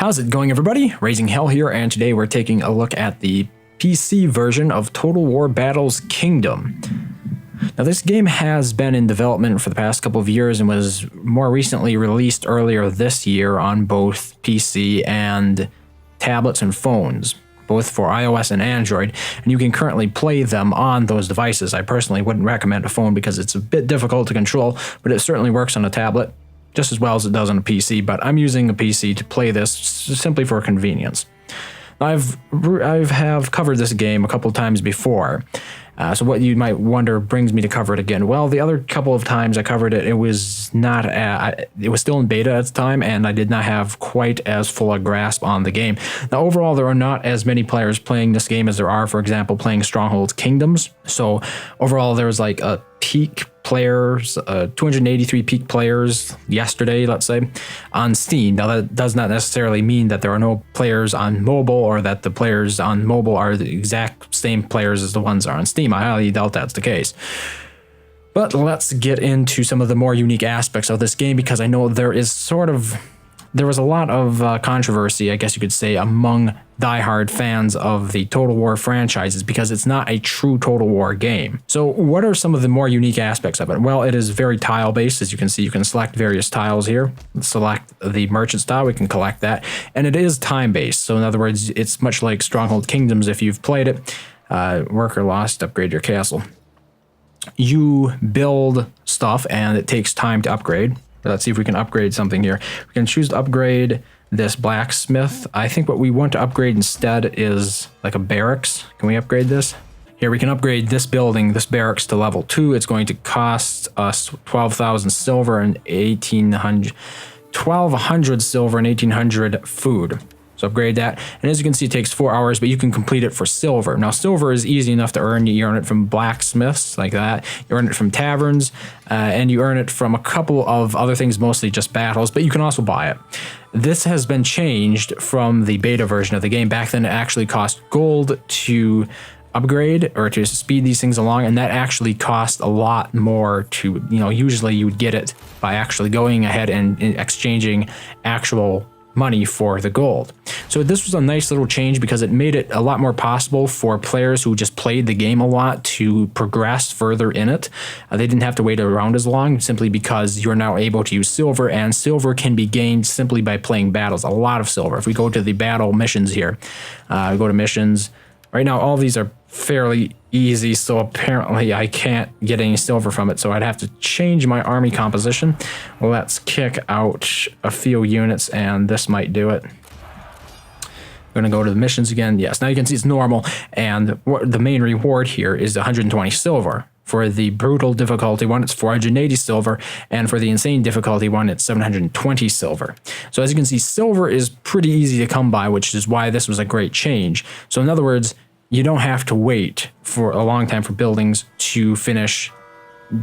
How's it going, everybody? Raising Hell here, and today we're taking a look at the PC version of Total War Battles Kingdom. Now, this game has been in development for the past couple of years and was more recently released earlier this year on both PC and tablets and phones, both for iOS and Android, and you can currently play them on those devices. I personally wouldn't recommend a phone because it's a bit difficult to control, but it certainly works on a tablet just as well as it does on a PC, but I'm using a PC to play this simply for convenience. I have covered this game a couple of times before, so what you might wonder brings me to cover it again. Well, the other couple of times I covered it, it was not it was still in beta at the time, and I did not have quite as full a grasp on the game. Now, overall, there are not as many players playing this game as there are, for example, playing Stronghold Kingdoms. So overall, there was like a peak players, 283 peak players yesterday, let's say, on Steam. Now, that does not necessarily mean that there are no players on mobile or that the players on mobile are the exact same players as the ones that are on Steam. I highly doubt that's the case. But let's get into some of the more unique aspects of this game, because I know there was a lot of controversy, I guess you could say, among diehard fans of the Total War franchises, because it's not a true Total War game. So what are some of the more unique aspects of it? Well, it is very tile-based. As you can see, you can select various tiles here. Select the merchant style, we can collect that. And it is time-based. So in other words, it's much like Stronghold Kingdoms if you've played it. Worker lost, upgrade your castle. You build stuff and it takes time to upgrade. Let's see if we can upgrade something here. We can choose to upgrade this blacksmith. I think what we want to upgrade instead is like a barracks. Can we upgrade this? Here we can upgrade this building, this barracks, to level 2. It's going to cost us 12,000 silver and 1,200 silver and 1,800 food. So upgrade that, and as you can see, it takes 4 hours, but you can complete it for silver. Now, silver is easy enough to earn. You earn it from blacksmiths like that, you earn it from taverns, and you earn it from a couple of other things, mostly just battles, but you can also buy it. This has been changed from the beta version of the game. Back then, it actually cost gold to upgrade or to speed these things along, and that actually cost a lot more to, usually you would get it by actually going ahead and exchanging actual money for the gold. So this was a nice little change because it made it a lot more possible for players who just played the game a lot to progress further in it. They didn't have to wait around as long, simply because you're now able to use silver, and silver can be gained simply by playing battles. A lot of silver. If we go to the battle missions here, go to missions. Right now, all these are fairly easy, so apparently I can't get any silver from it, so I'd have to change my army composition. Let's kick out a few units, and this might do it. I'm going to go to the missions again. Yes, now you can see it's normal, and the main reward here is 120 silver. For the brutal difficulty one, it's 480 silver, and for the insane difficulty one, it's 720 silver. So as you can see, silver is pretty easy to come by, which is why this was a great change. So in other words, you don't have to wait for a long time for buildings to finish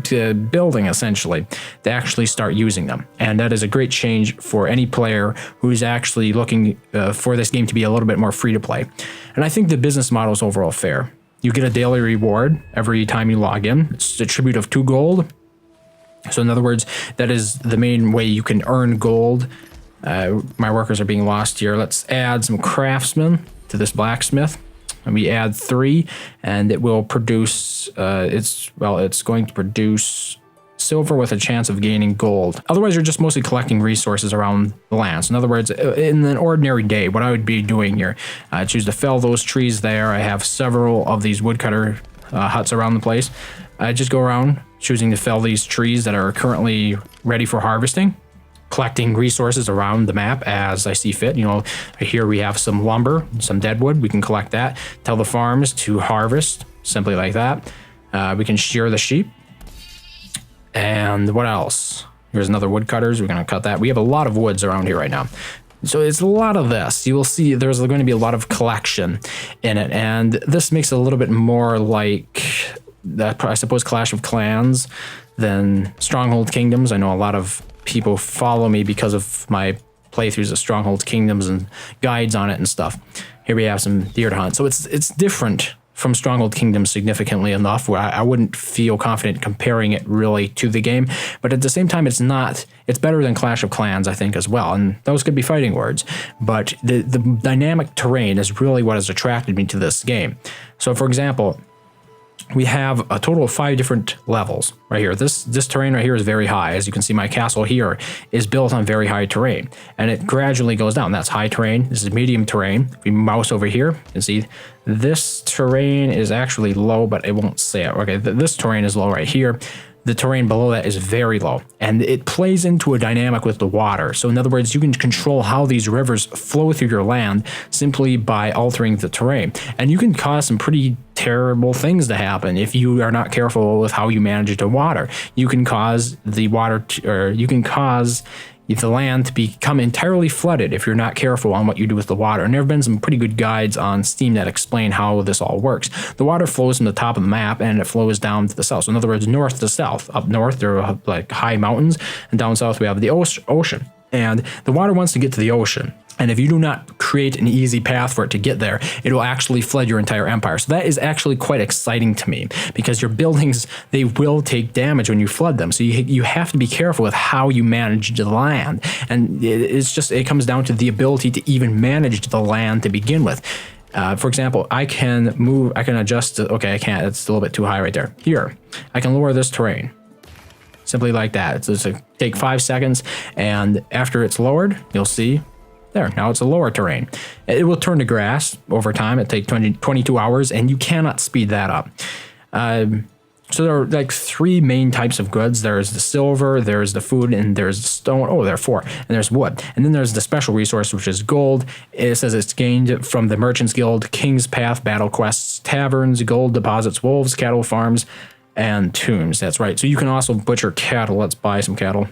building, essentially, to actually start using them. And that is a great change for any player who's actually looking for this game to be a little bit more free to play. And I think the business model is overall fair. You get a daily reward every time you log in. It's a tribute of 2 gold. So in other words, that is the main way you can earn gold. My workers are being lost here. Let's add some craftsmen to this blacksmith. And we add 3, and it will produce, it's going to produce silver with a chance of gaining gold. Otherwise, you're just mostly collecting resources around the land. So in other words, in an ordinary day, what I would be doing here, I choose to fell those trees there. I have several of these woodcutter huts around the place. I just go around choosing to fell these trees that are currently ready for harvesting, collecting resources around the map as I see fit. Here we have some lumber, some deadwood. We can collect that. Tell the farms to harvest, simply like that. We can shear the sheep. And what else? Here's another woodcutters. We're going to cut that. We have a lot of woods around here right now. So it's a lot of this. You will see there's going to be a lot of collection in it. And this makes it a little bit more like, I suppose, Clash of Clans than Stronghold Kingdoms. I know a lot of people follow me because of my playthroughs of Stronghold Kingdoms and guides on it and stuff. Here we have some deer to hunt. So it's different from Stronghold Kingdom significantly enough where I wouldn't feel confident comparing it really to the game. But at the same time, it's better than Clash of Clans, I think, as well. And those could be fighting words. But the dynamic terrain is really what has attracted me to this game. So, for example, we have a total of 5 different levels right here. This terrain right here is very high. As you can see, my castle here is built on very high terrain, and it gradually goes down. That's high terrain. This is medium terrain. If we mouse over here, you can see this terrain is actually low, but it won't say it. Okay, this terrain is low right here. The terrain below that is very low, and it plays into a dynamic with the water. So in other words, you can control how these rivers flow through your land simply by altering the terrain. And you can cause some pretty terrible things to happen if you are not careful with how you manage the water. You can cause the land to become entirely flooded if you're not careful on what you do with the water. And there have been some pretty good guides on Steam that explain how this all works. The water flows from the top of the map and it flows down to the south. So in other words, north to south. Up north, there are like high mountains, and down south we have the ocean. And the water wants to get to the ocean. And if you do not create an easy path for it to get there, it will actually flood your entire empire. So that is actually quite exciting to me, because your buildings, they will take damage when you flood them. So you have to be careful with how you manage the land. And it comes down to the ability to even manage the land to begin with. For example, I can adjust, okay, I can't, it's a little bit too high right there. Here, I can lower this terrain. Simply like that. It's just take 5 seconds, and after it's lowered, you'll see there, now it's a lower terrain. It will turn to grass over time. It takes 22 hours, and you cannot speed that up. So there are like 3 main types of goods. There's the silver, there's the food, and there's the stone. Oh, there are 4. And there's wood. And then there's the special resource, which is gold. It says it's gained from the Merchants Guild, King's Path, battle quests, taverns, gold deposits, wolves, cattle farms, and tombs. That's right. So you can also butcher cattle. Let's buy some cattle.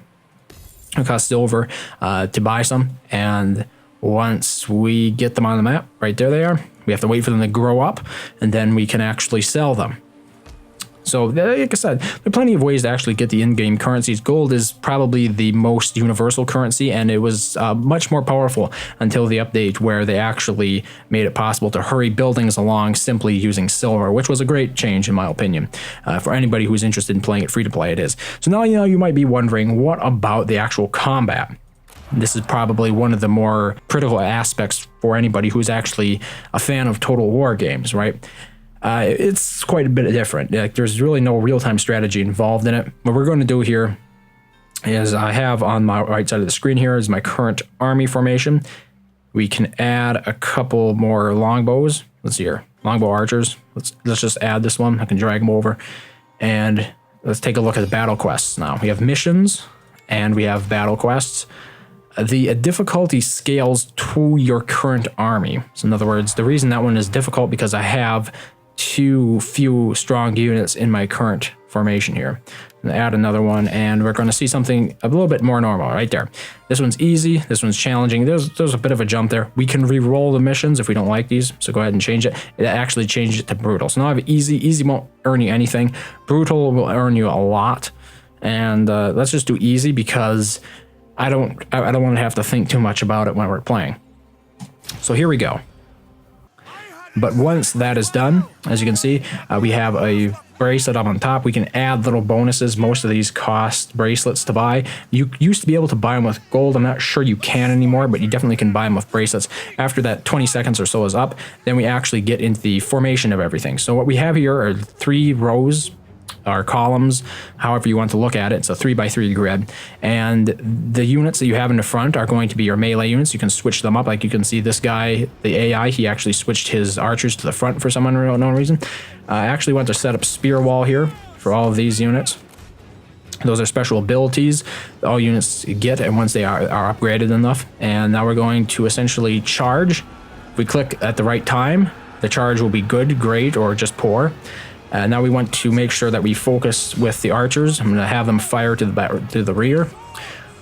It costs silver to buy some, and once we get them on the map, right there they are. We have to wait for them to grow up, and then we can actually sell them. So like I said, there are plenty of ways to actually get the in-game currencies. Gold is probably the most universal currency, and it was much more powerful until the update where they actually made it possible to hurry buildings along simply using silver, which was a great change in my opinion. For anybody who's interested in playing it free-to-play, it is. So now you might be wondering, what about the actual combat? This is probably one of the more critical aspects for anybody who's actually a fan of Total War games, right? It's quite a bit different. Like, there's really no real-time strategy involved in it. What we're going to do here is I have on my right side of the screen here is my current army formation. We can add a couple more longbows. Let's see here, longbow archers. Let's just add this one. I can drag them over, and let's take a look at the battle quests now. We have missions and we have battle quests. The difficulty scales to your current army. So in other words, the reason that one is difficult because I have too few strong units in my current formation here. I'm gonna add another one, and we're going to see something a little bit more normal right there. This one's easy, this one's challenging. There's a bit of a jump there. We can re-roll the missions if we don't like these, so go ahead and change it. It actually changed it to brutal. So now I have easy. Easy won't earn you anything. Brutal will earn you a lot. And let's just do easy, because I don't want to have to think too much about it when we're playing. So here we go. But once that is done, as you can see, we have a bracelet up on top. We can add little bonuses. Most of these cost bracelets to buy. You used to be able to buy them with gold. I'm not sure you can anymore, but you definitely can buy them with bracelets. After that 20 seconds or so is up, then we actually get into the formation of everything. So what we have here are 3 rows, or columns, however you want to look at it. It's a 3x3 grid, and the units that you have in the front are going to be your melee units. You can switch them up. Like you can see this guy, the AI, he actually switched his archers to the front for some unknown reason. I actually want to set up spear wall here for all of these units. Those are special abilities that all units get, and once they are upgraded enough. And now we're going to essentially charge. If we click at the right time, the charge will be good, great, or just poor. Now we want to make sure that we focus with the archers. I'm going to have them fire to the rear.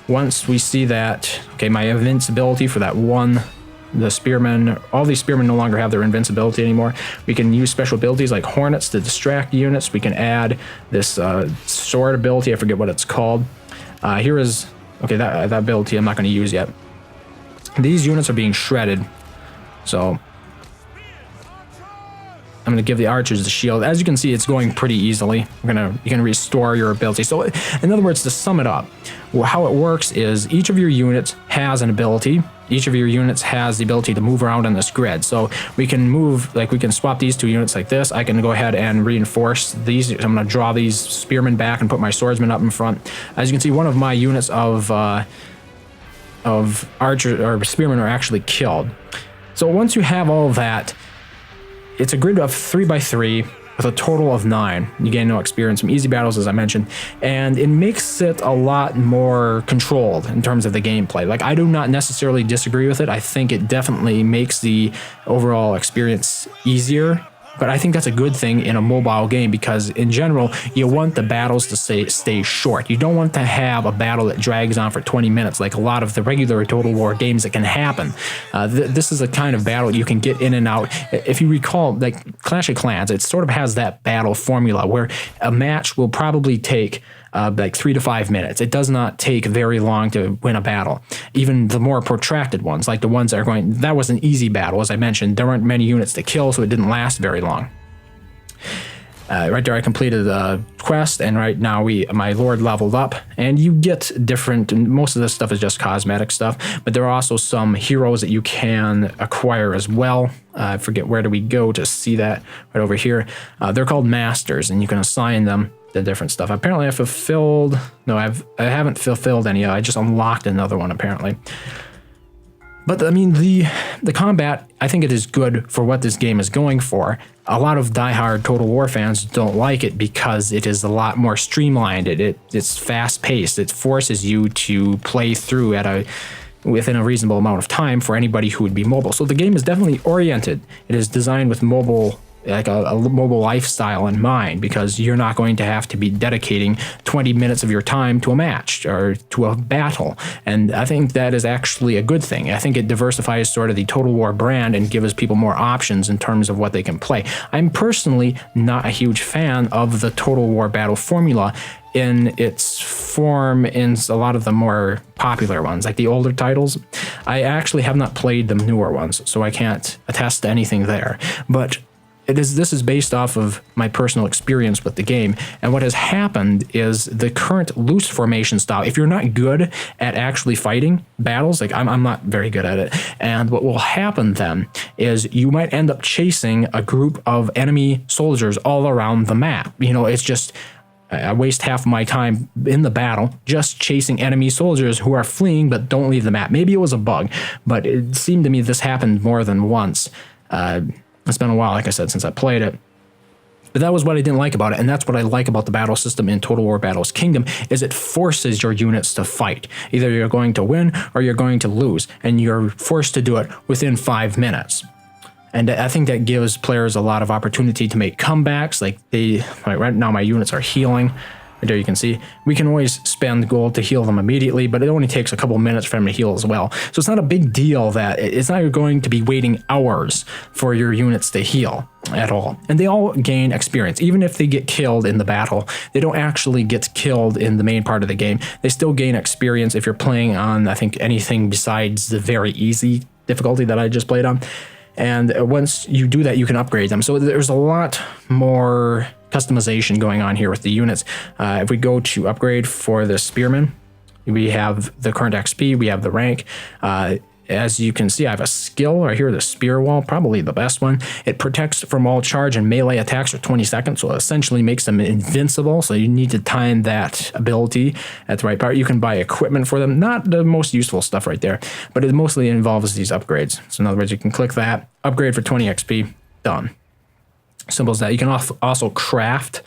Once we see that, okay, my invincibility for that one, the spearmen, all these spearmen no longer have their invincibility anymore. We can use special abilities like hornets to distract units. We can add this sword ability. I forget what it's called. Here is, okay, that ability I'm not going to use yet. These units are being shredded. So I'm gonna give the archers the shield. As you can see, it's going pretty easily. You can restore your ability. So in other words, to sum it up, how it works is each of your units has an ability. Each of your units has the ability to move around on this grid. So we can move, like we can swap these 2 units like this. I can go ahead and reinforce these. I'm gonna draw these spearmen back and put my swordsmen up in front. As you can see, one of my units of archers or spearmen are actually killed. So once you have all of that, it's a grid of 3x3 with a total of 9. You gain no experience from easy battles, as I mentioned, and it makes it a lot more controlled in terms of the gameplay. Like, I do not necessarily disagree with it. I think it definitely makes the overall experience easier. But I think that's a good thing in a mobile game because, in general, you want the battles to stay short. You don't want to have a battle that drags on for 20 minutes like a lot of the regular Total War games that can happen. This is a kind of battle you can get in and out. If you recall, like Clash of Clans, it sort of has that battle formula where a match will probably take like 3 to 5 minutes. It does not take very long to win a battle. Even the more protracted ones, like the ones that are going, that was an easy battle, as I mentioned. There weren't many units to kill, so it didn't last very long. Right there, I completed the quest, and right now my lord leveled up, and you get different, and most of this stuff is just cosmetic stuff, but there are also some heroes that you can acquire as well. I forget where do we go to see that, right over here. They're called masters, and you can assign them the different stuff. Apparently I fulfilled, no, I haven't fulfilled any. I just unlocked another one apparently. But I mean, the combat, I think it is good for what this game is going for. A lot of diehard Total War fans don't like it because it is a lot more streamlined. It's fast paced. It forces you to play through within a reasonable amount of time for anybody who would be mobile. So the game is definitely oriented. It is designed with mobile, like a mobile lifestyle in mind, because you're not going to have to be dedicating 20 minutes of your time to a match or to a battle. And I think that is actually a good thing. I think it diversifies sort of the Total War brand and gives people more options in terms of what they can play. I'm personally not a huge fan of the Total War battle formula in its form in a lot of the more popular ones, like the older titles. I actually have not played the newer ones, so I can't attest to anything there. But this is based off of my personal experience with the game, and what has happened is the current loose formation style, if you're not good at actually fighting battles, like I'm not very good at it, and what will happen then is you might end up chasing a group of enemy soldiers all around the map. You know, it's just, I waste half of my time in the battle just chasing enemy soldiers who are fleeing but don't leave the map. Maybe it was a bug, but it seemed to me this happened more than once. It's been a while, like I said, since I played it. But that was what I didn't like about it, and that's what I like about the battle system in Total War Battles Kingdom, is it forces your units to fight. Either you're going to win or you're going to lose, and you're forced to do it within 5 minutes. And I think that gives players a lot of opportunity to make comebacks. Like right now my units are healing. Right there you can see, we can always spend gold to heal them immediately, but it only takes a couple minutes for them to heal as well. So it's not a big deal that it's not going to be waiting hours for your units to heal at all. And they all gain experience. Even if they get killed in the battle, they don't actually get killed in the main part of the game. They still gain experience if you're playing on, I think, anything besides the very easy difficulty that I just played on. And once you do that, you can upgrade them. So there's a lot more customization going on here with the units. If we go to upgrade for the spearmen, we have the current XP, we have the rank. As you can see, I have a skill right here, the spear wall, probably the best one. It protects from all charge and melee attacks for 20 seconds, so it essentially makes them invincible. So you need to time that ability at the right part. You can buy equipment for them, not the most useful stuff right there, but it mostly involves these upgrades. So in other words, you can click that, upgrade for 20 XP, done. Simple as that. You can also craft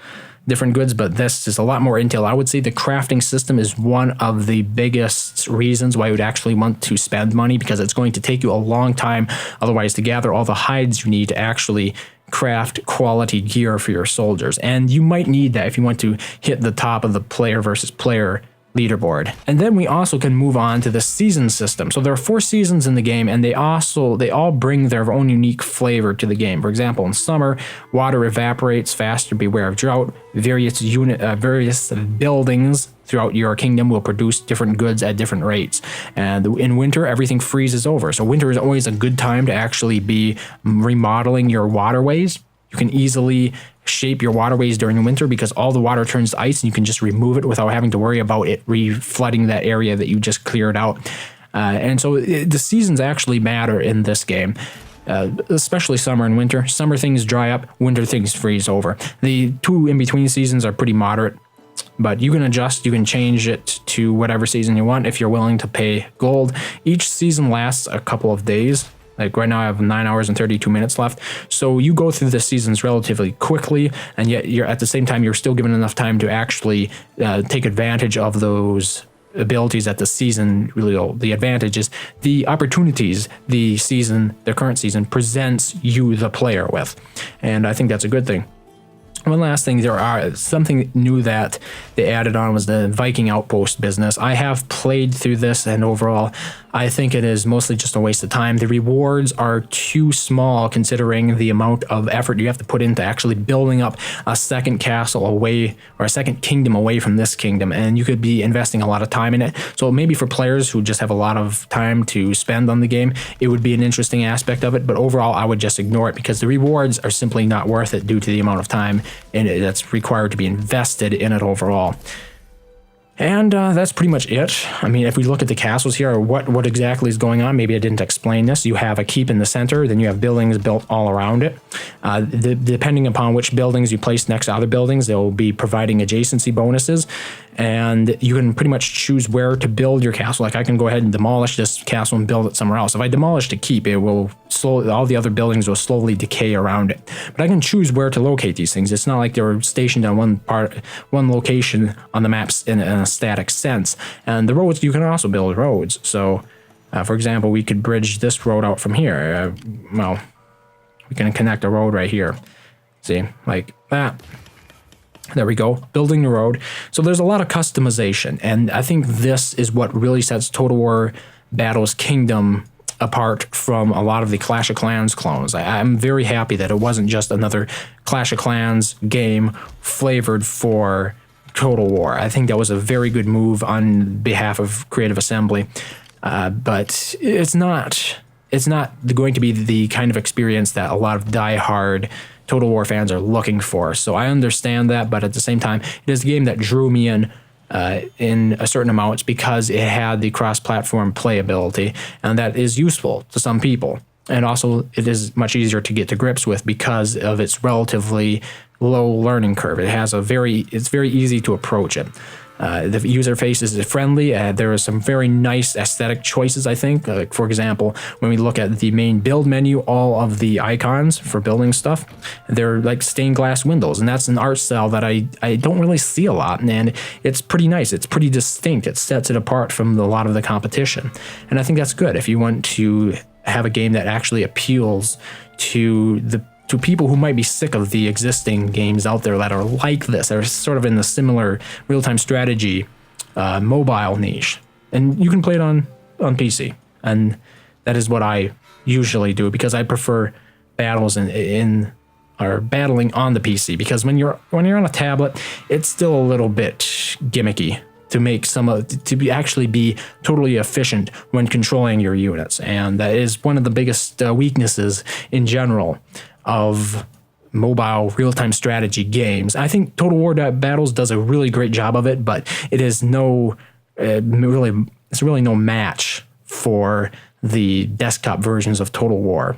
different goods, but this is a lot more intel. I would say the crafting system is one of the biggest reasons why you would actually want to spend money, because it's going to take you a long time otherwise to gather all the hides you need to actually craft quality gear for your soldiers. And you might need that if you want to hit the top of the player versus player leaderboard. And then we also can move on to the season system. So there are 4 seasons in the game, and they all bring their own unique flavor to the game. For example, in summer, water evaporates faster, beware of drought. Various buildings throughout your kingdom will produce different goods at different rates. And in winter, everything freezes over. So winter is always a good time to actually be remodeling your waterways. You can easily shape your waterways during winter because all the water turns to ice and you can just remove it without having to worry about it re-flooding that area that you just cleared out. And so the seasons actually matter in this game. Especially summer and winter. Summer things dry up, winter things freeze over. The two in-between seasons are pretty moderate, but you can adjust, you can change it to whatever season you want if you're willing to pay gold. Each season lasts a couple of days. Like right now I have 9 hours and 32 minutes left. So you go through the seasons relatively quickly, and yet you're at the same time, you're still given enough time to actually take advantage of those abilities that the season really, the advantage is the opportunities the current season presents you, the player, with. And I think that's a good thing. One last thing, something new that they added on was the Viking outpost business. I have played through this, and overall, I think it is mostly just a waste of time. The rewards are too small considering the amount of effort you have to put into actually building up a second castle away, or a second kingdom away from this kingdom, and you could be investing a lot of time in it. So maybe for players who just have a lot of time to spend on the game, it would be an interesting aspect of it, but overall I would just ignore it because the rewards are simply not worth it due to the amount of time that's required to be invested in it overall. And that's pretty much it. I mean, if we look at the castles here, what exactly is going on, maybe I didn't explain this. You have a keep in the center, then you have buildings built all around it. Depending upon which buildings you place next to other buildings, they'll be providing adjacency bonuses. And you can pretty much choose where to build your castle. Like I can go ahead and demolish this castle and build it somewhere else. If I demolish the keep, it will all the other buildings will slowly decay around it. But I can choose where to locate these things. It's not like they're stationed on one location on the maps in a static sense. And the roads, you can also build roads. So, for example, we could bridge this road out from here. Well, we can connect a road right here. See, like that. There we go, building the road. So there's a lot of customization, and I think this is what really sets Total War Battles Kingdom apart from a lot of the Clash of Clans clones. I'm very happy that it wasn't just another Clash of Clans game flavored for Total War. I think that was a very good move on behalf of Creative Assembly, but it's not going to be the kind of experience that a lot of die-hard Total War fans are looking for. So I understand that, but at the same time, it is a game that drew me in a certain amount because it had the cross-platform playability, and that is useful to some people. And also, it is much easier to get to grips with because of its relatively low learning curve. It's very easy to approach it. The user face is friendly. There are some very nice aesthetic choices, I think. Like for example, when we look at the main build menu, all of the icons for building stuff, they're like stained glass windows, and that's an art style that I don't really see a lot, and it's pretty nice. It's pretty distinct. It sets it apart from a lot of the competition, and I think that's good if you want to have a game that actually appeals to people who might be sick of the existing games out there that are like this. They're sort of in the similar real-time strategy mobile niche. And you can play it on PC. And that is what I usually do because I prefer battles or battling on the PC, because when you're on a tablet, it's still a little bit gimmicky to actually be totally efficient when controlling your units. And that is one of the biggest weaknesses in general of mobile real-time strategy games. I think Total War Battles does a really great job of it, but it is it's really no match for the desktop versions of Total War.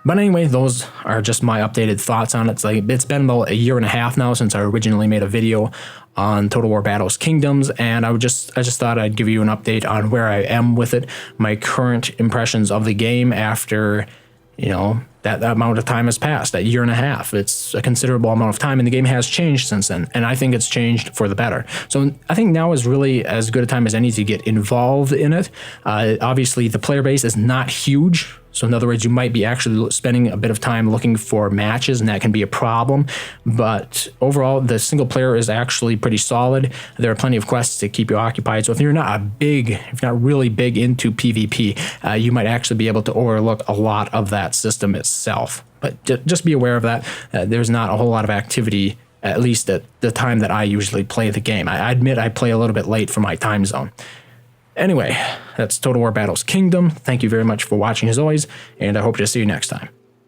But anyway, those are just my updated thoughts on it. It's been about a year and a half now since I originally made a video on Total War Battles Kingdoms, and I just thought I'd give you an update on where I am with it, my current impressions of the game after that amount of time has passed, that year and a half. It's a considerable amount of time, and the game has changed since then, and I think it's changed for the better. So I think now is really as good a time as any to get involved in it. Obviously, the player base is not huge. So in other words, you might be actually spending a bit of time looking for matches, and that can be a problem. But overall, the single player is actually pretty solid. There are plenty of quests to keep you occupied. So if you're not really big into PvP, you might actually be able to overlook a lot of that system itself. But just be aware of that. There's not a whole lot of activity, at least at the time that I usually play the game. I admit I play a little bit late for my time zone. Anyway, that's Total War Battles Kingdom. Thank you very much for watching as always, and I hope to see you next time.